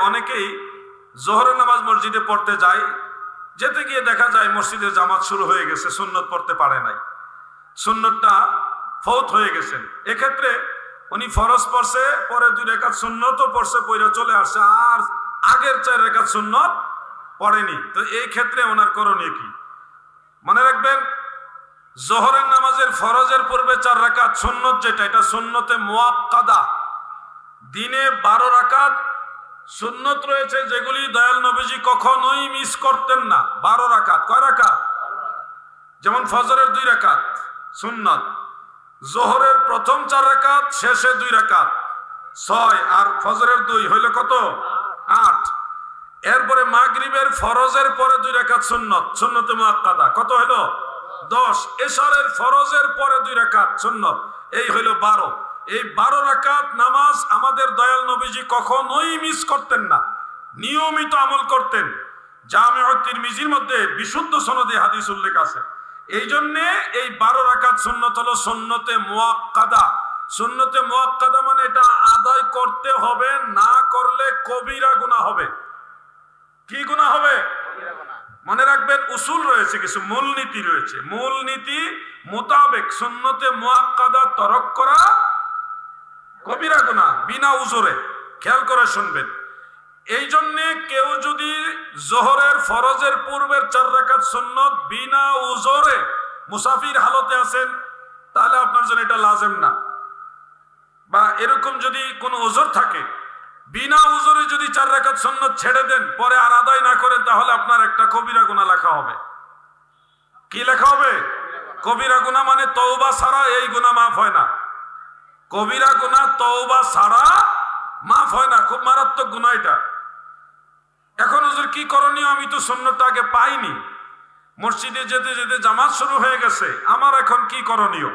অনেকেই জোহরের নামাজ মসজিদে পড়তে যায়, যেতে গিয়ে দেখা যায় মসজিদে জামাত শুরু হয়ে গেছে, সুন্নত পড়তে পারে নাই, সুন্নতটা ফৌত হয়ে গেছেন। এক্ষেত্রে উনি ফরজ পড়ছে, পরে 2 রাকাত সুন্নতও পড়ছে, পড়ে চলে আসছে, আর আগের 4 রাকাত সুন্নত পড়েনি। তো এই ক্ষেত্রে ওনার করণীয় কি? মনে রাখবেন, জোহরের নামাজের ফরজের পূর্বে 4 রাকাত সুন্নত, যেটা এটা সুন্নতে মুআক্কাদা। দিনে 12 রাকাত সুন্নত রয়েছে, যেগুলি দয়াল নবীজি কখনোই মিস করতেন না। 12 রাকাত। কয় রাকাত? যেমন ফজরের 2 রাকাত সুন্নত, জোহরের প্রথম 4 রাকাত, শেষে 2 রাকাত, 6, আর ফজরের 2 হইল কত? 8। এরপরে মাগরিবের ফরজের পরে 2 রাকাত সুন্নত, সুন্নতে মুআক্কাদা, কত হইল? 10। এশারের ফরজের পরে 2 রাকাত সুন্নত, এই হইল 12। এই 12 রাকাত নামাজ আমাদের দয়াল নবীজি কখনোই মিস করতেন না, নিয়মিত আমল করতেন। জামিউত তিরমিজির মধ্যে বিশুদ্ধ সনদে হাদিস উল্লেখ আছে। এই জন্যে এই 12 রাকাত সুন্নত হলো সুন্নতে মুআক্কাদা। সুন্নতে মুআক্কাদা মানে এটা আদায় করতে হবে, না করলে কবিরা গুনাহ হবে। কি গুনাহ হবে? মনে রাখবেন, উসুল রয়েছে, কিছু মূলনীতি রয়েছে। মূলনীতি মোতাবেক সুন্নতে মুআক্কাদা তরক করা কবিরা গুনাহ, বিনা উজরে। খেয়াল করে শুনবেন। এই জন্যে কেউ যদি জোহরের ফরজের পূর্বের 4 রাকাত সুন্নত বিনা উজরে, মুসাফির হালতে আছেন, তাহলে আপনার জন্য এটা লাজেম না। বা এরকম যদি কোনো উজর থাকে, বিনা উজরে যদি 4 রাকাত সুন্নত ছেড়ে দেন, পরে আর আদায় না করেন, তাহলে আপনার একটা কবিরা গুনাহ লেখা হবে। কি লেখা হবে? কবিরা গুনাহ মানে তওবা ছাড়া এই গুনাহ মাফ হয় না। কবিরা গুনাহ তওবা ছাড়া মাফ হয় না, খুব মারাত্মক গুনাহ এটা। এখন হুজুর কি করণীয়? আমি তো সুন্নতটা আগে পাইনি, মসজিদে যেতে যেতে জামাত শুরু হয়ে গেছে, আমার এখন কি করণীয়?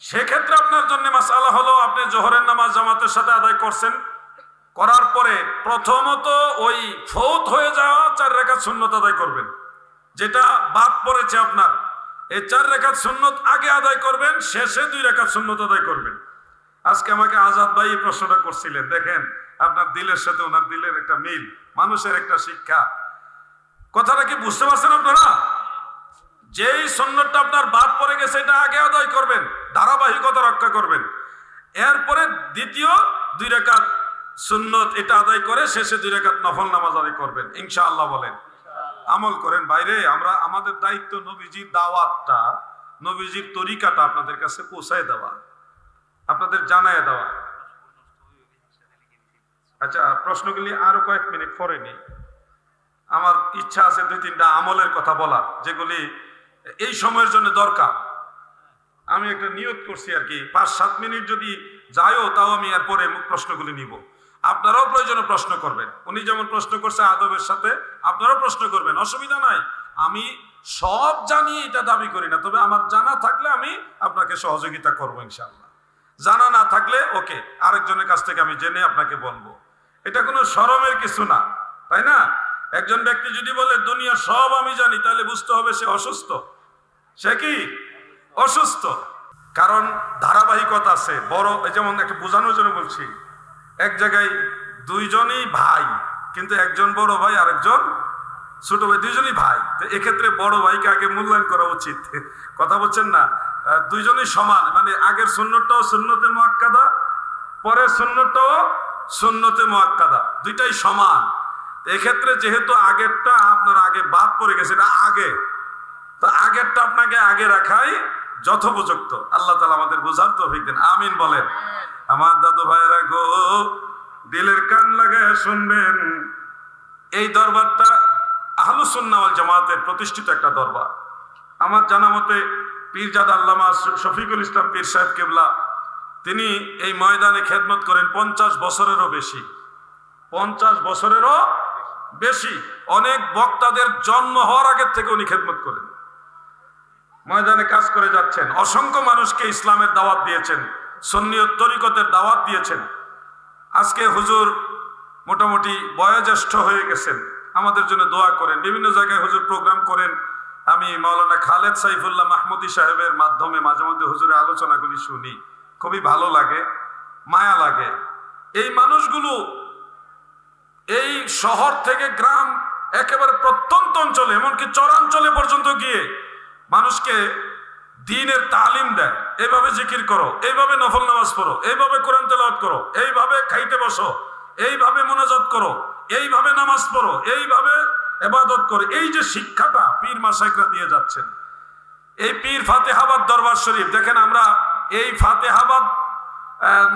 সেক্ষেত্রে আপনার জন্য মাসআলা হলো, আপনি জোহরের নামাজ জামাতের সাথে আদায় করছেন, করার পরে প্রথমত ওই ফৌত হয়ে যাওয়া 4 রাকাত সুন্নত আদায় করবেন, যেটা বাদ পড়েছে আপনার। এই 4 রাকাত সুন্নত আগে আদায় করবেন, শেষে 2 রাকাত সুন্নত আদায় করবেন। আজকে আমাকে আজাদ ভাই এই প্রশ্নটা করছিলেন, দেখেন আপনার দিলের সাথে ওনার দিলের একটা মিল, মানুষের একটা শিক্ষা। কথাটা কি বুঝতে পারছেন আপনারা? যেই সুন্নতটা আপনার বাদ পড়ে গেছে, এটা আগে আদায় করবেন, ধারাবাহিকতা রক্ষা করবেন। এরপরে দ্বিতীয় 2 রাকাত সুন্নত এটা আদায় করে শেষে 2 রাকাত নফল নামাজ আদায় করবেন ইনশাআল্লাহ। বলেন, আমল করেন বাইরে। আমরা আমাদের দায়িত্ব নবীজির দাওয়াতটা, নবীজির তরিকাটা আপনাদের কাছে পৌঁছায় দেওয়া, আপনাদের জানায় দেওয়া। আচ্ছা, প্রশ্নগুলি আরো কয়েক মিনিট পরে নিই। আমার ইচ্ছা আছে 2-3টা আমলের কথা বলার, যেগুলি এই সময়ের জন্য দরকার। আমি একটা নিয়ত করছি আর কি, 5-7 মিনিট যদি যায়ও, তাও আমি এরপরে প্রশ্নগুলি নিব। আপনারাও প্রয়োজনে প্রশ্ন করবেন। উনি যেমন প্রশ্ন করছে আদবের সাথে, আপনারাও প্রশ্ন করবেন, অসুবিধা নাই। আমি সব জানি এটা দাবি করি না, তবে আমার জানা থাকলে আমি আপনাকে সহযোগিতা করবো ইনশাআল্লাহ। জানা না থাকলে ওকে, আরেকজনের কাছ থেকে আমি জেনে আপনাকে বলবো। এটা কোনো শরমের কিছু না, তাই না? একজন ব্যক্তি যদি বলে দুনিয়া সব আমি জানি, তাহলে বুঝতে হবে সে অসুস্থ। সে কি অসুস্থ? কারণ ধারাবাহিকতা আছে। বড়, যেমন একটা বোঝানোর জন্য বলছি, এক জায়গায় 2জনই ভাই, কিন্তু একজন বড় ভাই আরেকজন ছোট ভাই, 2জনই ভাই। তো এক্ষেত্রে বড় ভাইকে আগে মূল্যায়ন করা উচিত। কথা বলছেন না? 2জনই সমান, মানে আগের সুন্নতটাও সুন্নতে মুআক্কাদা, পরের সুন্নতটাও সুন্নতে মুআক্কাদা, 2টাই সমান। এক্ষেত্রে যেহেতু আগেরটা আপনার আগে বাদ পড়ে গেছে, এটা আগে, তো আগেরটা আপনাকে আগে রাখাই যথোপযুক্ত। আল্লাহ তাআলা আমাদের বুঝার তৌফিক দেন, আমিন বলেন। আমার দাদু ভাইরা গো, দিলের কান লাগায় শুনবেন, এই দরবারটা আহলুস সুন্নাহ ওয়াল জামাতের প্রতিষ্ঠিত একটা দরবার। আমার জানা মতে পীরজাদা আল্লামা শফিকুল ইসলাম পীর সাহেব কেবলা, তিনি এই ময়দানে খেদমত করেন 50 বছরেরও বেশি। 50 বছরেরও বেশি। অনেক বক্তাদের জন্ম হওয়ার আগের থেকে উনি খেদমত করেন, ময়দানে কাজ করে যাচ্ছেন। অসংখ্য মানুষকে ইসলামের দাওয়াত দিয়েছেন, সুন্নিয়ত তরিকতের দাওয়াত দিয়েছেন। আজকে হুজুর মোটামুটি বয়োজ্যেষ্ঠ হয়ে গেছেন, আমাদের জন্য দোয়া করেন। বিভিন্ন জায়গায় হুজুর প্রোগ্রাম করেন। আমি মাওলানা খালেদ সাইফুল্লাহ মাহমুদী সাহেবের মাধ্যমে মাঝে মধ্যে হুজুরের আলোচনাগুলি শুনি, খুবই ভালো লাগে, মায়া লাগে। এই মানুষগুলো শহর থেকে গ্রাম, একেবারে প্রত্যন্ত অঞ্চলে, এমনকি চরাঞ্চলে পর্যন্ত গিয়ে মানুষকে দ্বীনের তালিম দেয়। এইভাবে জিকির করো, এইভাবে নফল নামাজ পড়ো, এইভাবে কোরআন তেলাওয়াত করো, এইভাবে খাইতে বসো, এইভাবে মোনাজাত করো, এইভাবে নামাজ পড়ো, এইভাবে ইবাদত করো। এই যে শিক্ষাটা পীর মাশায়েখরা দিয়ে যাচ্ছেন, এই পীর ফাতেহাবাদ দরবার শরীফ দেখেন, আমরা এই ফাতেহাবাদ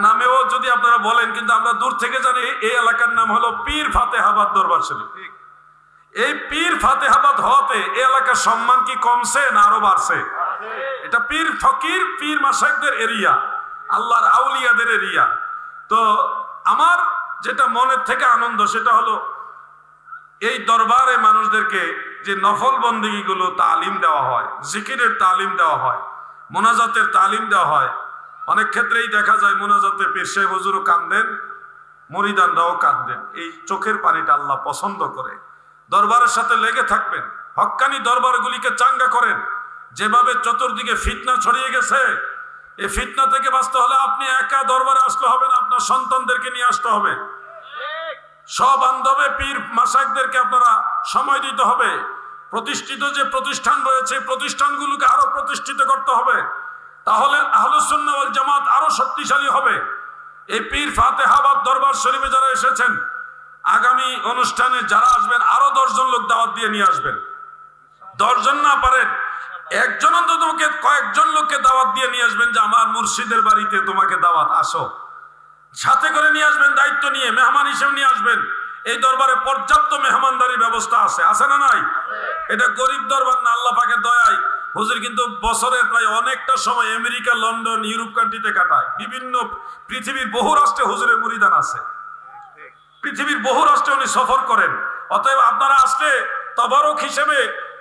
নামেও যদি আপনারা বলেন, কিন্তু আমরা দূর থেকে জানি এই এলাকার নাম হলো পীর ফাতেহাবাদ দরবার শরীফ। এই পীর ফাতেহাবাদ হওয়াতে এই এলাকার সম্মান কি কমছে না আরো বাড়ছে? এটা পীর ফকির পীর মাশায়েখদের এরিয়া, আল্লাহর আউলিয়াদের এরিয়া। তো আমার যেটা মনের থেকে আনন্দ সেটা হলো এই দরবারে মানুষদেরকে যে নফল বন্দেগীগুলো তালিম দেওয়া হয়, জিকিরের তালিম দেওয়া হয়, মোনাজাতের তালিম দেওয়া হয়। অনেক ক্ষেত্রেই দেখা যায় মোনাজাতে পীর সাহেব হুজুরও কাঁদেন, মুরিদানরাও কাঁদেন। এই চোখের পানিটা আল্লাহ পছন্দ করে। দরবারের সাথে লেগে থাকবেন, হক্কানি দরবারগুলিকে চাঙ্গা করেন। যেভাবে চতুর্দিকে ফিতনা ছড়িয়ে গেছে, এই ফিতনা থেকে বাঁচতে হলে আপনি একা দরবারে আসলে হবে না, আপনার সন্তানদেরকে নিয়ে আসতে হবে। সবান্ধবে পীর মাশায়েখদেরকে আপনারা সময় দিতে হবে। প্রতিষ্ঠিত যে প্রতিষ্ঠান রয়েছে, প্রতিষ্ঠানগুলোকে আরো প্রতিষ্ঠিত করতে হবে, তাহলে আহলুস সুন্নাহ ওয়াল জামাত আরো শক্তিশালী হবে। এই পীর ফাতেহাবাদ দরবার শরীফে যারা এসেছেন, আগামী অনুষ্ঠানে যারা আসবেন আরো 10 জন লোক দাওয়াত দিয়ে নিয়ে আসবেন। 10 জন না পারেন, একজন অন্তত কয়েকজন লোককে দাওয়াত দিয়ে নিয়ে আসবেন যে আমার মুর্শিদের বাড়িতে তোমাকে দাওয়াত, আসো। সাথে করে নিয়ে আসবেন, দায়িত্ব নিয়ে মেহমান হিসেবে নিয়ে আসবেন। এই দরবারে পর্যাপ্ত মেহমানদারি ব্যবস্থা আছে না নাই? এটা গরিব দরবার না, আল্লাহ পাকের দয়ায় হুজুর কিন্তু বছরের প্রায় অনেকটা সময় আমেরিকা, লন্ডন, ইউরোপ কান্ট্রিতে কাটায়। বিভিন্ন পৃথিবীর বহু রাষ্ট্রে হুজুরের মুরিদান আছে, পৃথিবীর বহু রাষ্ট্রে উনি সফর করেন। অতএব আপনারা আসলে তবারক হিসেবে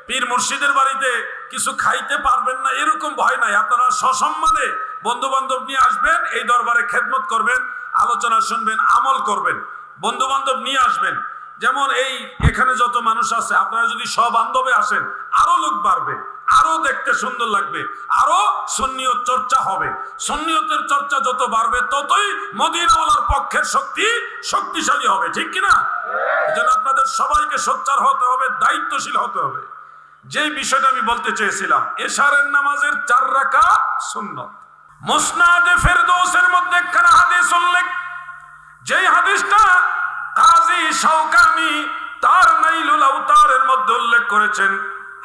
পীর মুর্শিদের বাড়িতে কিছু খাইতে পারবেন না এরকম ভয় নাই। আপনারা সসম্মানে বন্ধু বান্ধব নিয়ে আসবেন, এই দরবারে খেদমত করবেন, আলোচনা শুনবেন, আমল করবেন। বন্ধু বান্ধব নিয়ে আসবেন। যেমন এই এখানে যত মানুষ আছে, আপনারা যদি সবান্ধবে আসেন আরো লোক বাড়বে, আরো দেখতে সুন্দর লাগবে, আরো সুন্নিয়ত চর্চা হবে। সুন্নিয়তের চর্চা যত বাড়বে ততই মদিনাওয়ালার পক্ষের শক্তি শক্তিশালী হবে, ঠিক কিনা? এজন্য আপনাদের সবাইকে সোচ্চার হতে হবে, দায়িত্বশীল হতে হবে। যেই বিষয়টা আমি বলতে চেয়েছিলাম, এশারের নামাজের 4 রাকাত সুন্নাত। মুসনাদে ফেরদৌসের মধ্যে একখানা হাদিস উল্লেখ, যেই হাদিসটা কাজী শাওকানি তার নাইলুল আওতারের মধ্যে উল্লেখ করেছেন।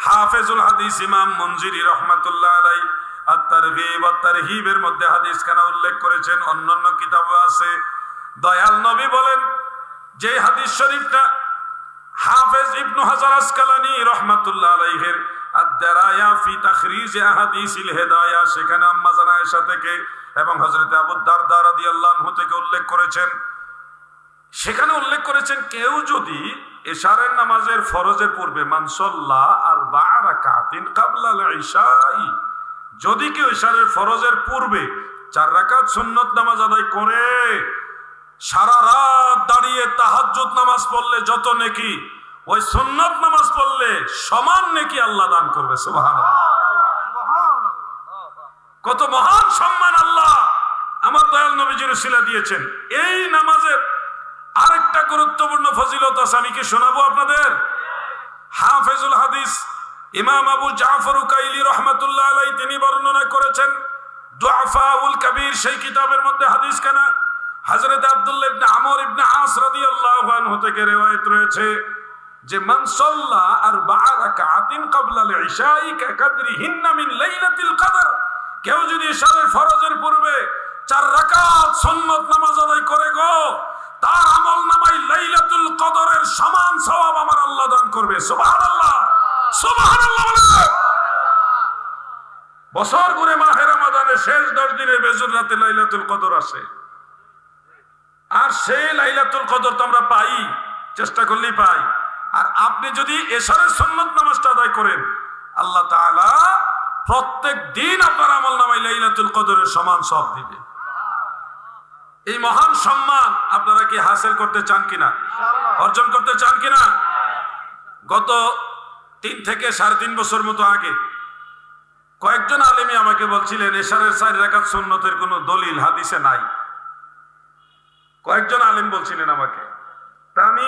হাফেজুল হাদিস ইমাম মুনজিরি রাহমাতুল্লাহ আলাইহি আত-তারগীব ওয়াত তারহিবের মধ্যে হাদিসখানা উল্লেখ করেছেন, অন্যান্য কিতাবে আছে। দয়াল নবী বলেন, যে হাদিস শরীফটা হাফেজ ইবনু হাজার আসকালানী রাহমাতুল্লাহ আলাইহির আদ-দারায়া ফি তাখরিজ আহাদিসিল হিদায়া, সেখানে আম্মা জানা আয়েশা থেকে এবং হযরত আবু দারদা রাদিয়াল্লাহু আনহু থেকে উল্লেখ করেছেন। সেখানে উল্লেখ করেছেন, কেউ যদি এশারের নামাজের ফরজের পূর্বে মানসল্লাহ আরবা রাকাতিন ক্বাবলাল ইশাই, যদি কেউ এশারের ফরজের পূর্বে 4 রাকাত সুন্নত নামাজ আদায় করে, সারা রাত দাঁড়িয়ে তাহাজ্জুদ নামাজ পড়লে যত নেকি, ওই সুন্নত নামাজ পড়লে সমান নেকি আল্লাহ দান করবে। সুবহানাল্লাহ, কত মহান সম্মান আল্লাহ আমার দয়াল নবীজির উসিলা দিয়েছেন। এই নামাজের আরেকটা গুরুত্বপূর্ণ ফজিলত আছে, আমি কি শোনাবো আপনাদের? হাফেজুল হাদিস ইমাম আবু জাফর উকাইলি রাহমাতুল্লাহ আলাইহি তিনি বর্ণনা করেছেন দুআফাউল কবির, সেই কিতাবের মধ্যে হাদিস কানা হযরত আব্দুল্লাহ ইবনে আমর ইবনে আস রাদিয়াল্লাহু আনহু থেকে riwayat রয়েছে যে মান সাল্লা আরবা রাকাতিন ক্বাবলাল ইশাই কাকদরিহিন্না মিন লাইলাতিল কদর, কেউ যদি ইশারের ফরজের পূর্বে 4 রাকাত সুন্নত নামাজ আদায় করে গো, তার আমলনামায় লাইলাতুল কদরের সমান সওয়াব আমার আল্লাহ দান করবে। সুবহানাল্লাহ, সুবহানাল্লাহ। বছর ঘুরে মাহে রমাদানের শেষ 10 দিনে বেজুর রাতে লাইলাতুল কদর আসে, আর সেই লাইলাতুল কদর তো আমরা পাই, চেষ্টা করলেই পাই। আর আপনি যদি এশারের সুন্নত নামাজটা আদায় করেন, আল্লাহ তাআলা প্রত্যেক দিন আপনার আমলনামায় লাইলাতুল কদরের সমান সওয়াব দিবে। এই মহান সম্মান আপনারা কি হাসিল করতে চান কিনা, অর্জন করতে চান কিনা? গত 3 থেকে 3.5 বছর মতো আগে কয়েকজন আলেমী আমাকে বলছিলেন এশারের 4 রাকাত সুন্নতের কোনো দলিল হাদিসে নাই। কয়েকজন আলেম বলছিলেন আমাকে, তা আমি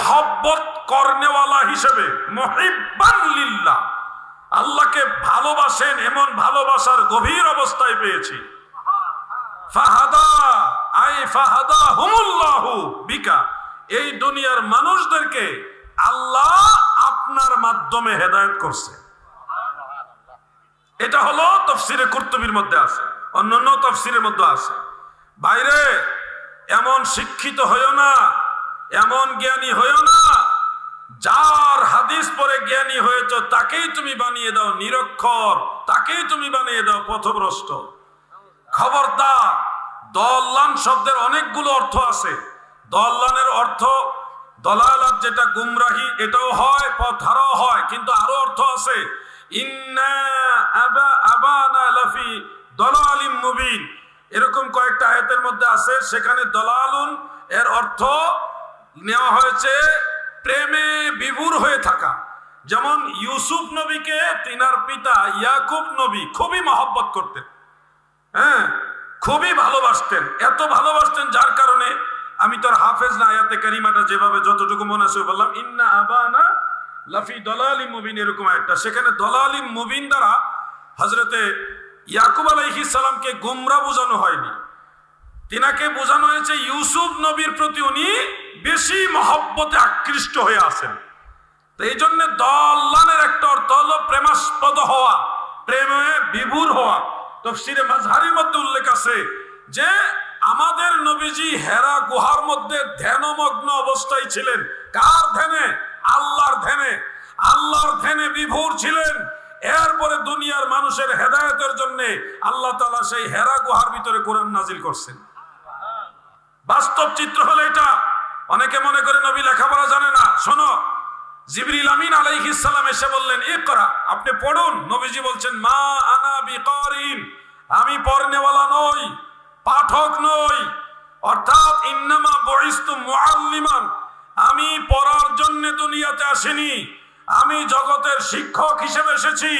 মহব্বত করনেওয়ালা হিসেবে, মুহিব্বান লিল্লাহ, আল্লাহকে ভালোবাসেন এমন ভালোবাসার গভীর অবস্থায় পেয়েছি। ফাহাদা আই ফাহাদাহুমুল্লাহু বিকা, এই দুনিয়ার মানুষদেরকে আল্লাহ আপনার মাধ্যমে হেদায়েত করছে। এটা হলো তাফসীরে কুরতুবীর মধ্যে আছে, অন্যান্য তাফসীরের মধ্যে আছে। বাইরে এমন শিক্ষিত হইও না, এমন জ্ঞানী হইও না, যার হাদিস পড়ে জ্ঞানী হয়েছ তাকেই তুমি বানিয়ে দাও নিরক্ষর, তাকেই তুমি বানিয়ে দাও পথভ্রষ্ট। খবরদার, দল্লান শব্দের অনেকগুলো অর্থ আছে। দল্লানের অর্থ দলালাত, যেটা গুমরাহি, এটাও হয়, পথ হারাও হয়, কিন্তু আরো অর্থ আছে। ইন্না আবানা লাফি দলালিম মুবিন, এরকম কয়েকটা আয়াতের মধ্যে আছে। সেখানে দলালুন এর অর্থ নেওয়া হয়েছে প্রেমে বিভোর হয়ে থাকা। যেমন ইউসুফ নবীকে তিনার পিতা ইয়াকুব নবী খুবই মহব্বত করতেন, হ্যাঁ, খুবই ভালোবাসতেন। এত ভালোবাসতেন যার কারণে, আমি তোর হাফেজ না, আয়াতে কারিমাটা যেভাবে যতটুকু মনে আছে বললাম, ইন্না আবানা লাফি দলালিম মুবিন, এরকম একটা। সেখানে দলালিম মুবিন দ্বারা হযরতে ইয়াকুব আলাইহিস সালামকে গুমরা বোঝানো হয়নি, তিনাকে বোঝানো হয়েছে ইউসুফ নবীর প্রতি উনি বেশি মহব্বতে আকৃষ্ট হয়ে আছেন। তো এই জন্য দলানের একটা অর্থ হলো প্রেমাস্পদ হওয়া, প্রেমে বিভোর হওয়া। তাফসীরে মাযহারির মধ্যে উল্লেখ আছে যে আমাদের নবীজি হেরা গুহার মধ্যে ধ্যানমগ্ন অবস্থায় ছিলেন। কার ধ্যানে? আল্লাহর ধ্যানে। আল্লাহর ধ্যানে বিভোর ছিলেন। এরপরে দুনিয়ার মানুষের হেদায়েতের জন্য আল্লাহ তাআলা সেই হেরা গুহার ভিতরে কোরআন নাজিল করছেন। বাস্তব চিত্র হলো এটা। অনেকে মনে করে নবী লেখাপড়া জানে না। শোনো, জিবরিল আমিন আলাইহিস সালাম এসে বললেন ইকরা, আপনি পড়ুন। নবীজি বলছেন মা আনা বিকারিন, আমি পড়নেওয়ালা নই, পাঠক নই। অর্থাৎ ইন্নামা বুইস্তু মুআল্লিমান, আমি পড়ার জন্য দুনিয়াতে আসিনি, আমি জগতের শিক্ষক হিসেবে এসেছি।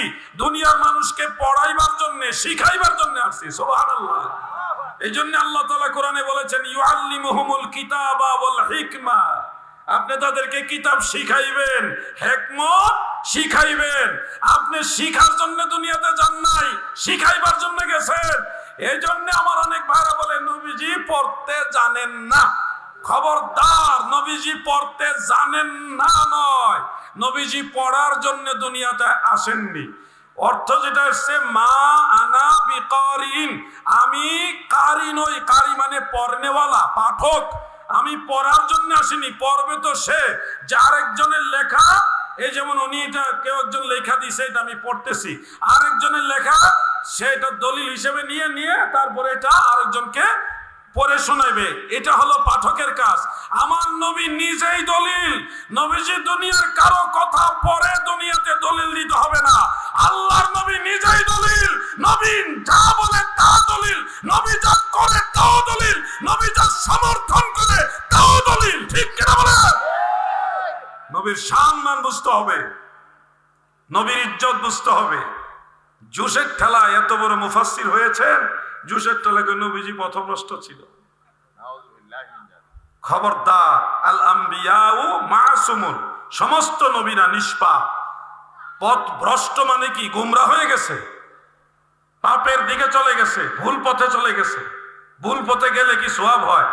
দুনিয়ার মানুষকে পড়াইবার জন্য, শিখাইবার জন্য আসছি। সুবহানাল্লাহ। এই জন্য আল্লাহ তাআলা কোরআনে বলেছেন ইউআল্লিমুহুমুল কিতাবা ওয়াল হিকমা, আপনি তাদেরকে কিতাব শিখাইবেন, হিকমত শিখাইবেন। আপনি শিখার জন্য দুনিয়াতে যান নাই, শিখাইবার জন্য গেছেন। এই জন্য আমার অনেক ভাইরা বলে নবীজি পড়তে জানেন না। খবরদার, নবীজি পড়তে জানেন না নয়, নবীজি পড়ার জন্য দুনিয়াতে আসেননি। অর্থ যেটা এসছে মা আনা বিকারিন, আমি কারি নই। কারি মানে পড়নেওয়ালা, পাঠক। আমি পড়ার জন্য আসিনি, পড়বে তো সে যার একজনের লেখা। এই যেমন উনি, এটা কেউ একজন লেখা দিছে, এটা আমি পড়তেছি। আরেকজনের লেখা, সেটা দলিল হিসেবে নিয়ে নিয়ে তারপরে এটা আরেকজনকে পড়ে শোনাবে। এটা হলো পাঠকের কাজ। আমার নবী নিজেই দলিল। নবীজি দুনিয়ার কারো কথা পড়ে দুনিয়াতে দলিল দিতে হবে না। আল্লাহর নবী নিজেই দলিল। নবী যা বলে তা দলিল, নবী যা করে তাও দলিল, নবী যা সমর্থন করে তাও দলিল। ঠিক কিনা বলে? নবীর সম্মান বুঝতে হবে, নবীর ইজ্জত বুঝতে হবে। জোসের ঠেলা এত বড় মুফাসসির হয়েছেন, জোসের ঠেলাকে নবীজি পথভ্রষ্ট ছিল। খবরদার, আল আম্বিয়াউ মাসুমুন, সমস্ত নবীরা নিষ্পাপ। পথভ্রষ্ট মানে কি? গুমরা হয়ে গেছে, পাপের দিকে চলে গেছে, ভুল পথে চলে গেছে। ভুল পথে গেলে কি সওয়াব হয়?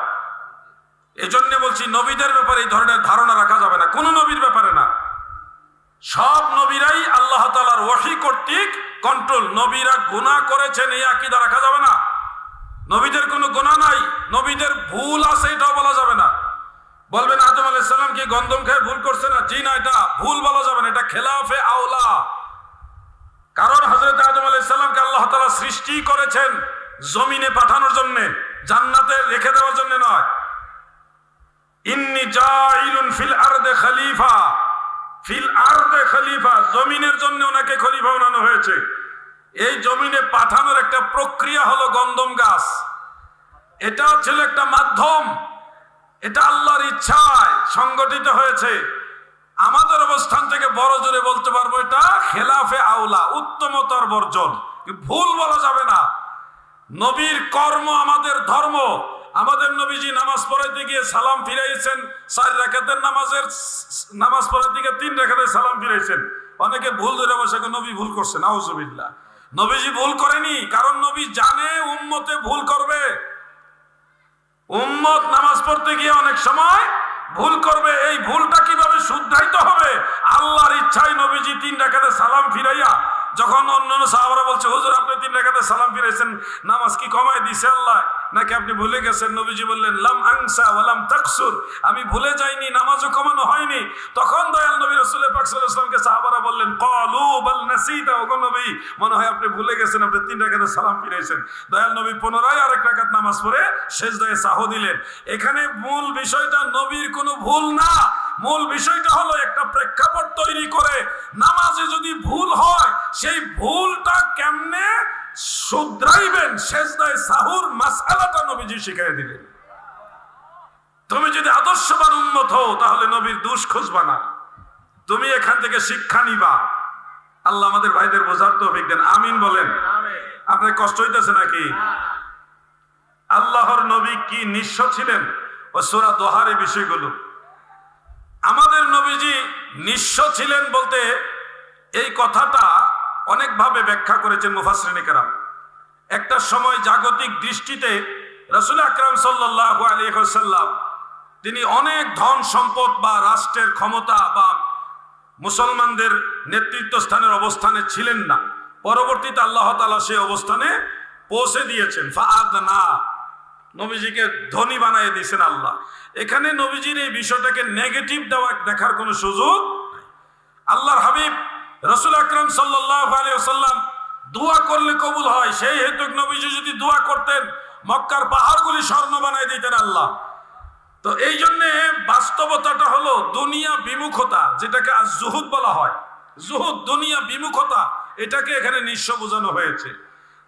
এই জন্য বলছি নবীদের ব্যাপারে এই ধরনের ধারণা রাখা যাবে না, কোন নবীর ব্যাপারে না। সব নবীরাই আল্লাহ তাআলার ওহী কর্তৃক কন্ট্রোল। নবীরা গুনাহ করেছেন এই আকীদা রাখা যাবে না। নবীদের কোনো গুনাহ নাই, নবীদের ভুল আছে এটাও বলা যাবে না। বলবেন আদম আলাইহিস সালাম কি গন্ধম খেয়ে ভুল করছে না? জি না, এটা ভুল বলা যাবে না, এটা খেলাফে আওলা। কারণ হযরত আদম আলাইহিস সালামকে আল্লাহ তাআলা সৃষ্টি করেছেন জমিনে পাঠানোর জন্য, জান্নাতে রেখে দেওয়ার জন্য নয়। ইন্নী জাইলুন ফিল আরদে খলিফা, ফিল আরদে খলিফা, জমিনের জন্য ওনাকে খলিফা বানানো হয়েছে। এই জমিনে পাঠানোর একটা প্রক্রিয়া হলো গন্ধম গাছ। এটা ছিল একটা মাধ্যম, এটা আল্লাহর ইচ্ছায় সংগঠিত হয়েছে। আমাদের অবস্থান থেকে বড় জোরে বলতে পারবো এটা খেলাফে আওলা, উত্তমতার বর্জন। ভুল বলা যাবে না। নবীর কর্ম আমাদের ধর্ম, আমাদের নবীজি নামাজ পড়াইতে গিয়ে সালাম ফিরাইছেন 4 রাকাতের নামাজ পড়াইতে গিয়ে 3 রাকাতের সালাম ফিরাইছেন। অনেকে ভুল ধরে বসে নবী ভুল করছে, নাউজুবিল্লাহ। নবীজি ভুল করেনি, কারণ নবী জানে উম্মতে ভুল করবে। উম্মত নামাজ পড়তে গিয়ে অনেক সময় ভুল করবে, এই ভুলটা কিভাবে শুধরাইতে হবে আল্লাহর ইচ্ছায় নবীজি 3 রাকাতে সালাম ফিরাইয়া, যখন অন্যান্য সাহাবারা বলছে হুজুর আপনি 3 রাকাতে সালাম ফিরাইছেন, নামাজ কি কমায় দিছে আল্লাহ নাকি আপনি ভুলে গেছেন? নবীজি বললেন লাম আনসা ওয়া লাম তাকসুর, আমি ভুলে যাইনি, নামাজও কমানো হয়নি। তখন দয়াল নবী রাসূল পাক সাল্লাল্লাহু আলাইহি ওয়াসাল্লামকে সাহাবারা বললেন ক্বালু বাল নাসিতা, ওগো নবী মনে হয় আপনি ভুলে গেছেন, আপনি 3 রাকাতে সালাম ফিরাইছেন। দয়াল নবী পুনরায় আরেক রাকাত নামাজ পড়ে সিজদায়ে সাহু দিলেন। এখানে মূল বিষয়টা নবীর কোনো ভুল না, মূল বিষয়টা হলো একটা প্রেক্ষাপট তৈরি করে নামাজে যদি ভুল হয় সেই ভুলটা কেমনে শুধরাইবেন, সিজদায়ে সাহুর মাসআলাটা নবীজি শিখিয়ে দিলেন। তুমি যদি আদর্শবান উম্মত হও তাহলে নবীর দোষ খুঁজবা না, তুমি এখান থেকে শিক্ষা নিবা। আল্লাহ আমাদের ভাইদের বোঝার তৌফিক দেন, আমিন বলেন। আপনার কষ্ট হইতেছে নাকি? আল্লাহর নবী কি নিঃস্ব ছিলেন? ও সূরা দোহার বিষয়গুলো আমাদের নবীজি নিঃস্ব ছিলেন বলতে এই কথাটা অনেকভাবে ব্যাখ্যা করেছেন মুফাসসিরিনে কেরাম। একটা সময় জাগতিক দৃষ্টিতে রাসূল আকরাম সাল্লাল্লাহু আলাইহি ওয়াসাল্লাম তিনি অনেক ধন সম্পদ বা রাষ্ট্রের ক্ষমতা বা মুসলমানদের নেতৃত্ব স্থানের অবস্থানে ছিলেন না। পরবর্তীতে আল্লাহ তাআলা সেই অবস্থানে পৌঁছে দিয়েছেন। ফাআদনা, নবীজিকে ধনী বানিয়ে দিয়েছেন আল্লাহ। এখানে নবীজির এই বিষয়টাকে নেগেটিভ দেখার কোনো সুযোগ নাই। আল্লাহর হাবিব রাসূল আকরাম সাল্লাল্লাহু আলাইহি ওয়াসাল্লাম দোয়া করলে কবুল হয়, সেই হেতু নবীজি যদি দোয়া করতেন মক্কার পাহাড়গুলি স্বর্ণ বানিয়ে দিতেন আল্লাহ। তো এই জন্য বাস্তবতাটা হলো দুনিয়া বিমুখতা, যেটাকে আজ জুহুদ বলা হয়। জুহুদ দুনিয়া বিমুখতা, এটাকে এখানে নিঃস্ব বোঝানো হয়েছে।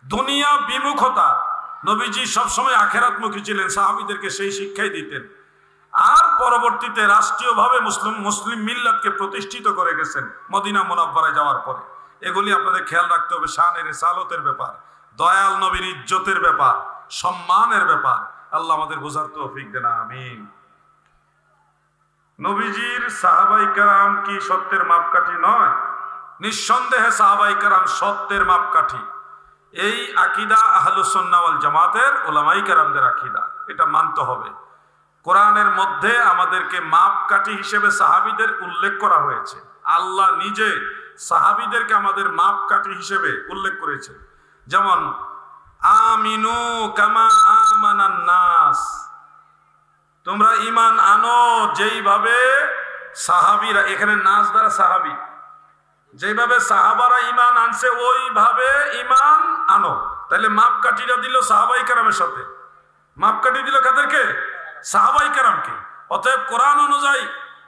দুনিয়া বিমুখতা, নবীজি সবসময় আখেরাতমুখী ছিলেন, সাহাবীদেরকে সেই শিক্ষাই দিতেন। আর পরবর্তীতে রাষ্ট্রীয়ভাবে মুসলিম মিল্লাতকে প্রতিষ্ঠিত করে গেছেন মদিনা মুনাওয়ারায় যাওয়ার পরে। এগুলি আপনাদের খেয়াল রাখতে হবে, শানের রিসালতের ব্যাপার, দয়াল নবীর ইজ্জতের ব্যাপার, সম্মানের ব্যাপার। আল্লাহ আমাদের বোঝার তৌফিক দেন, আমিন। নবীজির সাহাবায়ে কেরাম কি সত্যের মাপকাঠি নয়? নিঃসন্দেহে সাহাবায়ে কেরাম সত্যের মাপকাঠি। এই আকীদা আহলুস সুন্নাহ ওয়াল জামাতের উলামায়ে কেরামদের আকীদা, এটা মানতে হবে। কোরআনের মধ্যে আমাদেরকে মাপকাঠি হিসেবে সাহাবীদের উল্লেখ করা হয়েছে। আল্লাহ নিজে সাহাবীদেরকে আমাদের মাপকাঠি হিসেবে উল্লেখ করেছে। যেমন আমিনু কামা আমানান নাস, তোমরা ঈমান আনো যেইভাবে সাহাবীরা, এখানে নাস দ্বারা সাহাবী, যেভাবে সাহাবারা ঈমান আনছে ওইভাবে ঈমান আনো। তাহলে মাপকাঠিটা দিল সাহাবায়ে কেরামের সাথে, মাপকাঠি দিল কাদেরকে? সাহাবায়ে কেরামকে। অতএব কোরআন অনুযায়ী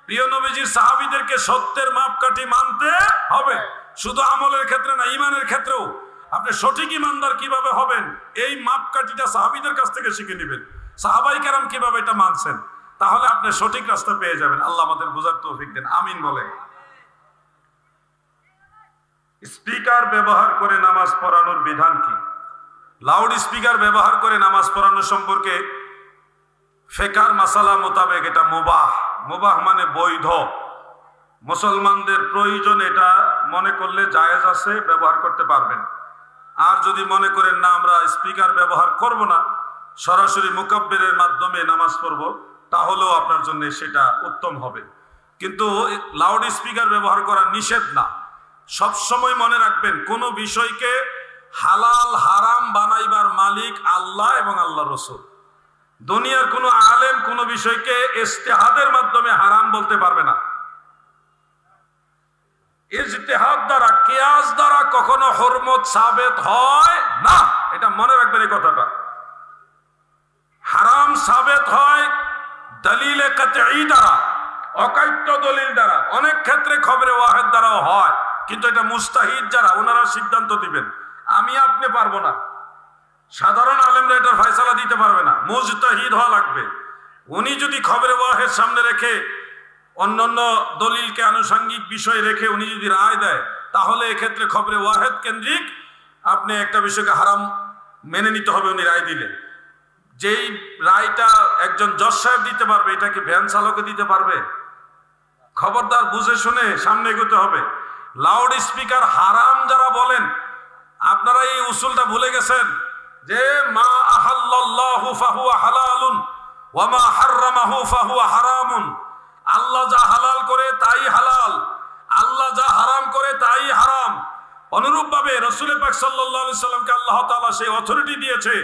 প্রিয় নবীজির সাহাবীদেরকে সত্যের মাপকাঠি মানতে হবে, শুধু আমলের ক্ষেত্রে না, ঈমানের ক্ষেত্রেও। আপনি সঠিক ঈমানদার কিভাবে হবেন এই মাপকাঠিটা সাহাবীদের কাছ থেকে শিখে নেবেন, সাহাবায়ে কেরাম কিভাবে এটা মানছেন, তাহলে আপনি সঠিক রাস্তা পেয়ে যাবেন। আল্লাহ আমাদের বোঝার তৌফিক দেন, আমিন বলেন। স্পিকার ব্যবহার করে নামাজ পড়ানোর বিধান কি? লাউড স্পিকার ব্যবহার করে নামাজ পড়ানো সম্পর্কে ফিকহার মাসালা মোতাবেক এটা মুবাহ। মুবাহ মানে বৈধ, মুসলমানদের প্রয়োজন এটা মনে করলে জায়েজ আছে, ব্যবহার করতে পারবেন। আর যদি মনে করেন না আমরা স্পিকার ব্যবহার করব না, সরাসরি মুকাব্বিরের মাধ্যমে নামাজ পড়ব, তাহলেও আপনার জন্য সেটা উত্তম হবে। কিন্তু লাউড স্পিকার ব্যবহার করা নিষেধ না। সবসময় মনে রাখবেন, কোনো বিষয়কে হালাল হারাম বানাইবার মালিক আল্লাহ এবং আল্লাহ রসুল। দুনিয়ার কোনো আলেম কোনো বিষয়কে ইজতিহাদের মাধ্যমে হারাম বলতে পারবে না। ইজতিহাদ দ্বারা, কিয়াস দ্বারা কখনো হুরমত সাবেত হয় না, এটা মনে রাখবেন এই কথাটা। হারাম সাবেত হয় দলিলে কাতঈ দ্বারা, অকাট্য দলিল দ্বারা, অনেক ক্ষেত্রে খবরে ওয়াহিদ দ্বারাও হয়। কিন্তু এটা মুস্তাহিদ যারা, ওনারা সিদ্ধান্ত দিবেন, আমি আপনি পারবো না। সাধারণ আলেমরা এটার ফয়সালা দিতে পারবে না, মুজতাহিদ হওয়া লাগবে। উনি যদি খবরে ওয়াহিদ সামনে রেখে অন্যান্য দলিলকে আনুষঙ্গিক বিষয় রেখে উনি যদি রায় দেয়, তাহলে এক্ষেত্রে খবরে ওয়াহিদ কেন্দ্রিক আপনি একটা বিষয়কে হারাম মেনে নিতে হবে উনি রায় দিলে। যেই রায়টা একজন জজ সাহেব দিতে পারবে, এটা কি ভ্যান চালকে দিতে পারবে? খবরদার, বুঝে শুনে সামনে এগোতে হবে। লাউড স্পিকার হারাম যারা বলেন, আপনারা এই উসুলটা ভুলে গেছেন যে মা আহাল্লাল্লাহু ফাহুয়া হালালুন ওয়া মা হাররামাহু ফাহুয়া হারামুন। আল্লাহ যা হালাল করে তাই হালাল, আল্লাহ যা হারাম করে তাই হারাম। অনুরূপভাবে রাসূল পাক সাল্লাল্লাহু আলাইহি সাল্লামকে আল্লাহ তাআলা সেই অথরিটি দিয়েছে,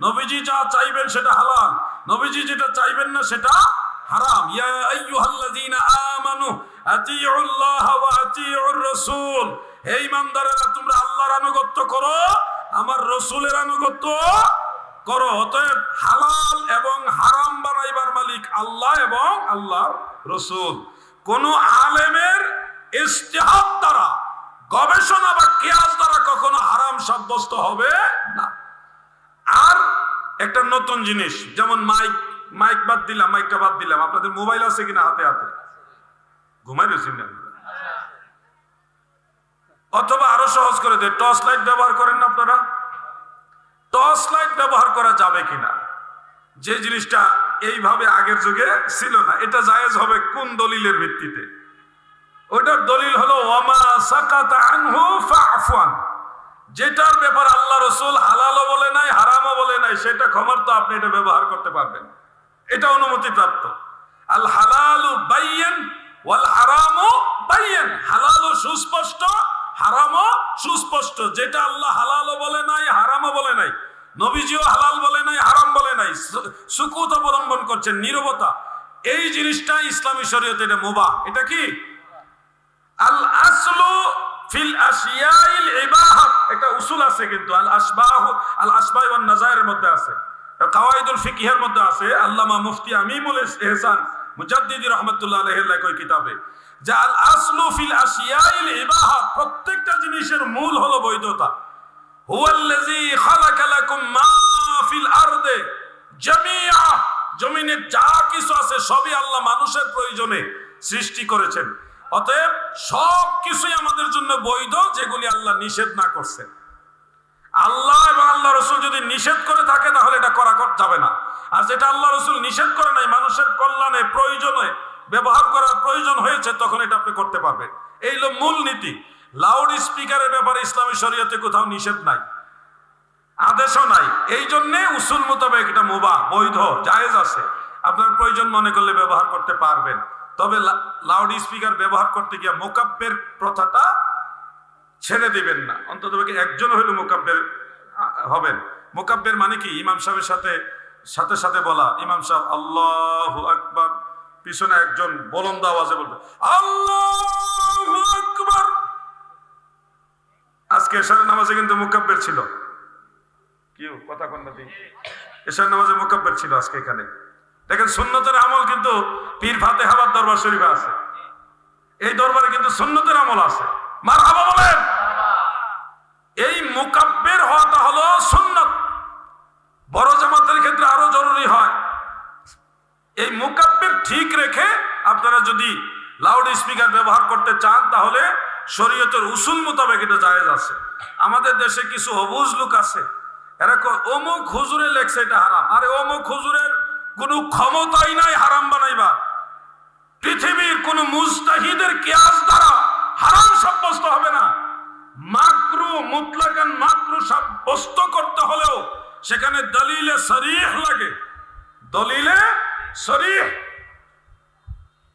নবীজি যা চাইবেন সেটা হালাল, নবীজি যেটা চাইবেন না সেটা হারাম। ইয়া আইয়ুহাল্লাযীনা আমানু আতিউল্লাহ ওয়া আতিউর রাসূল, হে ঈমানদারেরা তোমরা আল্লাহর আনুগত্য করো, আমার রাসূলের আনুগত্য করো। অতএব হালাল এবং হারাম বানাইবার মালিক আল্লাহ এবং আল্লাহর রাসূল। কোন আলেমের ইজতিহাদ দ্বারা, গবেষণা বা কিয়াস দ্বারা কখনো হারাম সাব্যস্ত হবে না। আর একটা নতুন জিনিস, যেমন মাইক বাদ দিলাম, মাইকটা বাদ দিলাম, আপনাদের মোবাইল আছে কিনা হাতে হাতে? ঘুমাই রয়েছেন না? অথবা আরো সহজ করে দেয়, টর্চ লাইট ব্যবহার করেন না আপনারা? টর্চ লাইট ব্যবহার করা যাবে কিনা, যে জিনিসটা এইভাবে আগের যুগে ছিল না, এটা জায়েজ হবে কোন দলিলের ভিত্তিতে? ওইটার দলিল হলো ওয়ামা সাকাতা আনহু ফাআফুন, যেটার ব্যাপার আল্লাহ রাসূল হালালও বলে নাই হারামও বলে নাই, সেটা ক্ষমার্থ আপনি এটা ব্যবহার করতে পারবেন, এটা অনুমতিপ্রাপ্ত। আল হালালু বাইয়িন ওয়াল হারামু বাইয়িন, হালালও সুস্পষ্ট হারামও সুস্পষ্ট। যেটা আল্লাহ হালালও বলে নাই হারামও বলে নাই, নবীজিও হালাল বলে নাই হারাম বলে নাই, সুকুত অবলম্বন করছেন, নীরবতা, এই জিনিসটা ইসলামী শরীয়তে এটা মুবাহ। এটা কি? আল আসলু ফিল আশিয়াইল ইবাহাত, একটা উসুল আছে কিন্তু, আল আসবাহ ওয়ান নাজায়ের মধ্যে আছে, কাওয়াইদুল ফিকহের মধ্যে আছে। আল্লামা মুফতি আমিমুল ইহসান মুজাদ্দিদি রাহমাতুল্লাহ আলাইহির লেখা কিতাবে, যে আল আসলু ফিল আশিয়াইল ইবাহাত, প্রত্যেকটা জিনিসের মূল হলো বৈধতা। হুয়াল্লাযী খালাকা লাকুম মা ফিল আরদে জামিআ, জমিনে যা কিছু আছে সবই আল্লাহ মানুষের প্রয়োজনে সৃষ্টি করেছেন। অতএব সব কিছুই আমাদের জন্য বৈধ, যেগুলি আল্লাহ নিষেধ না করছেন। আল্লাহ এবং আল্লাহ রাসূল যদি নিষেধ করে থাকে তাহলে এটা করা যাবে না, আর যেটা আল্লাহ রাসূল নিষেধ করে নাই, মানুষের কল্যাণে প্রয়োজনে ব্যবহার করার প্রয়োজন হয়েছে, তখন এটা আপনি করতে পারবেন। এই হলো মূল নীতি। লাউড স্পিকারের ব্যাপারে ইসলামী শরীয়তে কোথাও নিষেধ নাই, আদেশও নাই, এই জন্যে উসুল মোতাবেক এটা মুবাহ, বৈধ, জায়েজ আছে। আপনার প্রয়োজন মনে করলে ব্যবহার করতে পারবেন। তবে লাউড স্পিকার ব্যবহার করতে গিয়ে মোকাব্বের প্রথাটা ছেড়ে দিবেন না, অন্তত একজন হইল মোকাব্বের হবেন। মোকাব্বের মানে কি? ইমাম সাহেবের সাথে সাথে সাথে বলা, ইমাম সাহেব আল্লাহু আকবার, পিছনে একজন বুলন্দ আওয়াজে বলবে আল্লাহু আকবার। আজকে এশারের নামাজে কিন্তু মুকাব্বির ছিল, কি কথা কোন না, এশারের নামাজে মুকাব্বির ছিল আজকে এখানে। দেখেন সুন্নতের আমল কিন্তু পীর ফাতেহাবাদ দরবার শরীফে আছে, এই দরবারে কিন্তু সুন্নতের আমল আছে। মারহাবা বলেন। এই মুকাব্বির হওয়াটা হলো সুন্নত, বড় জামাতের ক্ষেত্রে আরো জরুরি হয়। এই মুকাব্বির ঠিক রেখে আপনারা যদি লাউড স্পিকার ব্যবহার করতে চান, তাহলে শরীয়তের উসুল মোতাবেক এটা জায়েজ আছে। আমাদের দেশে কিছু অবুঝ লোক আছে, এরা অমুক হুজুরে লেখছে এটা হারাম। আরে অমুক হুজুরের কোন ক্ষমতাই নাই হারাম বানাইবা। পৃথিবীর কোন মুজতাহিদের কিয়াস দ্বারা হারাম সাব্যস্ত হবে না। মাকরু মুতলাকান মাকরু সাব্যস্ত করতে হলেও সেখানে দলিলে সরিহ লাগে, দলিলে সরিহ,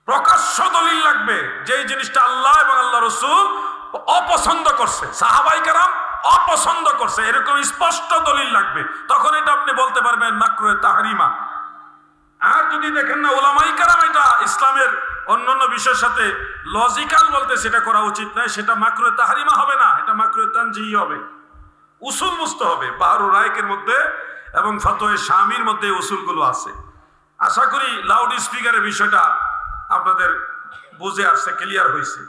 প্রকাশ্য দলিল লাগবে, যে জিনিসটা আল্লাহ এবং আল্লাহ রাসূল অপছন্দ করছে, সাহাবায়ে কেরাম অপছন্দ করছে, এরকম স্পষ্ট দলিল লাগবে, তখন এটা আপনি বলতে পারবেন মাকরুহে তাহরিমা। আর যদি দেখেন না উলামায়ে কেরাম এটা ইসলামের অন্যান্য বিষয়ের সাথে লজিক্যাল বলতে সেটা করা উচিত নয়, সেটা মাকরুহে তাহরিমা হবে না, এটা মাকরুহে তানজিহি হবে। উসুল বুঝতে হবে, বাহরুর রায়কের মধ্যে এবং ফতোয়ে শামির মধ্যে উসুলগুলো আছে। আশা করি লাউড স্পিকারের বিষয়টা আপনাদের বুঝে আসছে, ক্লিয়ার হয়েছে।